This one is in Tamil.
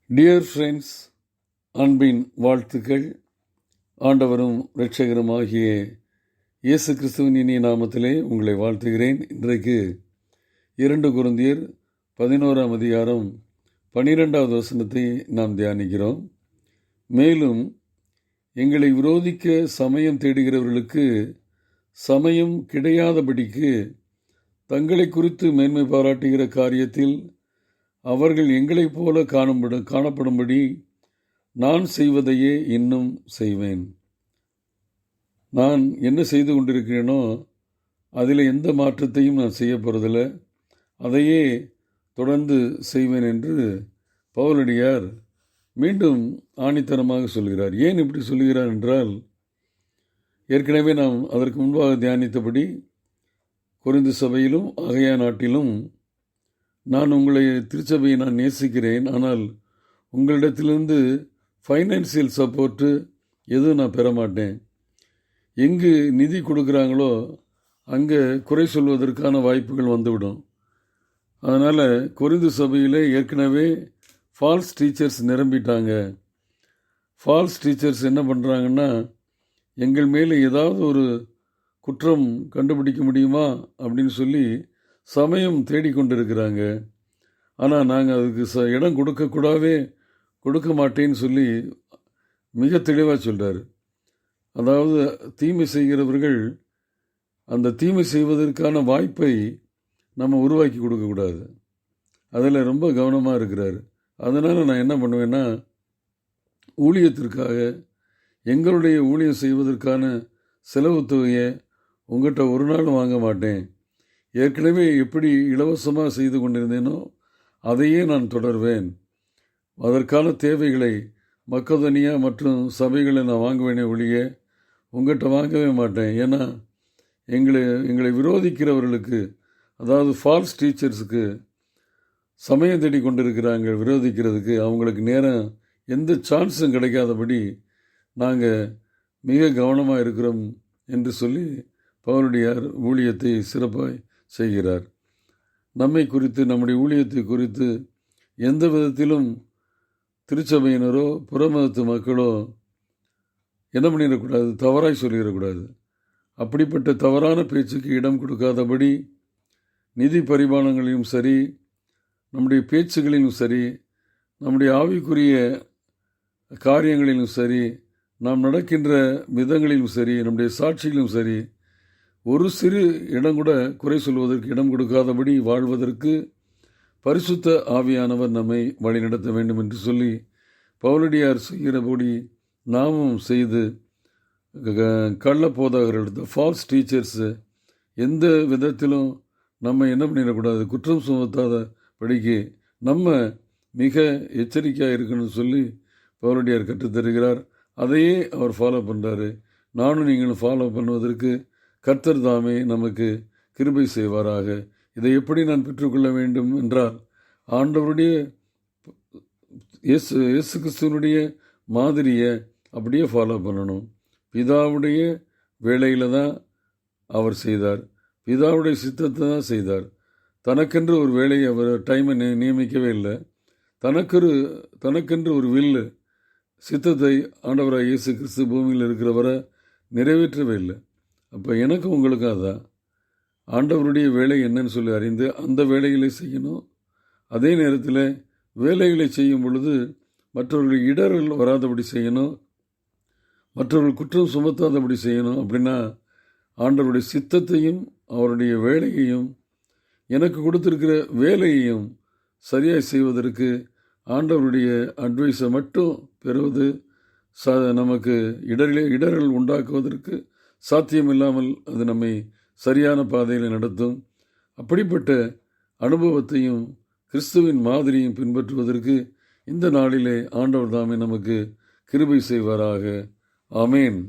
டியர் ஃப்ரெண்ட்ஸ், அன்பின் வாழ்த்துக்கள். ஆண்டவரும் இரட்சகருமாகிய இயேசு கிறிஸ்துவின் இனிய நாமத்திலே உங்களை வாழ்த்துகிறேன். இன்றைக்கு 2 கொரிந்தியர் 11ஆம் அதிகாரம் 12வது வசனத்தை நாம் தியானிக்கிறோம். மேலும் எங்களை விரோதிக்க சமயம் தேடுகிறவர்களுக்கு சமயம் கிடையாதபடிக்கு தங்களை குறித்து மேன்மை பாராட்டுகிற காரியத்தில் அவர்கள் எங்களைப் போல காணப்படும்படி நான் செய்வதையே இன்னும் செய்வேன். நான் என்ன செய்து கொண்டிருக்கிறேனோ அதில் எந்த மாற்றத்தையும் நான் செய்ய போகிறதில்ல, அதையே தொடர்ந்து செய்வேன் என்று பவுலடியார் மீண்டும் ஆணித்தரமாக சொல்கிறார். ஏன் இப்படி சொல்கிறார் என்றால், ஏற்கனவே நாம் அதற்கு முன்பாக தியானித்தபடி கொரிந்து சபையிலும் ஆகையா நாட்டிலும் நான் உங்களை திருச்சபையை நான் நேசிக்கிறேன், ஆனால் உங்களிடத்திலிருந்து ஃபைனான்சியல் சப்போர்ட்டு எதுவும் நான் பெற மாட்டேன். எங்கு நிதி கொடுக்குறாங்களோ அங்கே குறை சொல்வதற்கான வாய்ப்புகள் வந்துவிடும். அதனால் கொரிந்து சபையில் ஏற்கனவே ஃபால்ஸ் டீச்சர்ஸ் நிரம்பிட்டாங்க. ஃபால்ஸ் டீச்சர்ஸ் என்ன பண்ணுறாங்கன்னா, எங்கள் மேலே ஏதாவது ஒரு குற்றம் கண்டுபிடிக்க முடியுமா அப்படின்னு சொல்லி சமயம் தேடிக்கொண்டிருக்கிறாங்க. ஆனால் நாங்கள் அதுக்கு இடம் கொடுக்க மாட்டேன்னு சொல்லி மிக தெளிவாக சொல்கிறார். அதாவது தீமை செய்கிறவர்கள் அந்த தீமை செய்வதற்கான வாய்ப்பை நம்ம உருவாக்கி கொடுக்கக்கூடாது. அதில் ரொம்ப கவனமாக இருக்கிறார். அதனால் நான் என்ன பண்ணுவேன்னா, ஊழியத்திற்காக எங்களுடைய ஊழியம் செய்வதற்கான செலவு தொகையை உங்கள்கிட்ட ஒரு நாள் வாங்க மாட்டேன். ஏற்கனவே எப்படி இலவசமாக செய்து கொண்டிருந்தேனோ அதையே நான் தொடர்வேன். அதற்கான தேவைகளை மக்கதனியா மற்றும் சபைகளை நான் வாங்குவேனே ஒழிய உங்கள்கிட்ட வாங்கவே மாட்டேன். ஏன்னா எங்களை விரோதிக்கிறவர்களுக்கு, அதாவது ஃபால்ஸ் டீச்சர்ஸுக்கு சமயம் தேடி கொண்டிருக்கிறாங்க விரோதிக்கிறதுக்கு. அவங்களுக்கு நேரம் எந்த சான்ஸும் கிடைக்காதபடி நாங்கள் மிக கவனமாக இருக்கிறோம் என்று சொல்லி பவுலடியார் ஊழியத்தை சிறப்பாக செய்கிறார். நம்மை குறித்து, நம்முடைய ஊழியத்தை குறித்து எந்த விதத்திலும் திருச்சபையினரோ புறமதத்து மக்களோ என்ன பண்ணிடக்கூடாது, தவறாய் சொல்லிடக்கூடாது. அப்படிப்பட்ட தவறான பேச்சுக்கு இடம் கொடுக்காதபடி நிதி பரிமாணங்களிலும் சரி, நம்முடைய பேச்சுகளிலும் சரி, நம்முடைய ஆவிக்குரிய காரியங்களிலும் சரி, நாம் நடக்கின்ற விதங்களிலும் சரி, நம்முடைய சாட்சிகளிலும் சரி, ஒரு சிறு இடம் கூட குறை சொல்வதற்கு இடம் கொடுக்காதபடி வாழ்வதற்கு பரிசுத்த ஆவியானவர் நம்மை வழிநடத்த வேண்டும் என்று சொல்லி பவுலடியார் செய்கிறபடி நாமும் செய்து கள்ள போதகர்கள், ஃபால்ஸ் டீச்சர்ஸு எந்த விதத்திலும் நம்ம என்ன பண்ணிடக்கூடாது, குற்றம் சுமத்தாத படிக்கு நம்ம மிக எச்சரிக்கையாக இருக்கணும்னு சொல்லி பவுலடியார் கற்றுத்தருகிறார். அதையே அவர் ஃபாலோ பண்ணுறாரு. நானும் நீங்களும் ஃபாலோ பண்ணுவதற்கு கர்த்தர் தாமே நமக்கு கிருபை செய்வாராக. இதை எப்படி நான் பெற்றுக்கொள்ள வேண்டும் என்றால், ஆண்டவருடைய இயேசு கிறிஸ்துவனுடைய மாதிரியை அப்படியே ஃபாலோ பண்ணணும். பிதாவுடைய வேலையில் தான் அவர் செய்தார், பிதாவுடைய சித்தத்தை தான் செய்தார். தனக்கென்று ஒரு வேலையை அவர் டைமை நியமிக்கவே இல்லை. தனக்கென்று ஒரு வில்லு சித்தத்தை ஆண்டவராக இயேசு கிறிஸ்து பூமியில் இருக்கிறவரை நிறைவேற்றவே இல்லை. அப்போ எனக்கும் உங்களுக்கும் அதான் ஆண்டவருடைய வேலை என்னன்னு சொல்லி அறிந்து அந்த வேலைகளை செய்யணும். அதே நேரத்தில் வேலைகளை செய்யும் பொழுது மற்றவர்கள் இடர்கள் வராதபடி செய்யணும், மற்றவர்கள் குற்றம் சுமத்தாதபடி செய்யணும். அப்படின்னா ஆண்டவருடைய சித்தத்தையும் அவருடைய வேலையையும் எனக்கு கொடுத்துருக்கிற வேலையையும் சரியாக செய்வதற்கு ஆண்டவருடைய அட்வைஸை மட்டும் பெறுவது நமக்கு இடர்கள் உண்டாக்குவதற்கு சாத்தியமில்லாமல் அது நம்மை சரியான பாதையில் நடத்தும். அப்படிப்பட்ட அனுபவத்தையும் கிறிஸ்துவின் மாதிரியும் பின்பற்றுவதற்கு இந்த நாளிலே ஆண்டவர் தாமே நமக்கு கிருபை செய்வாராக. ஆமேன்.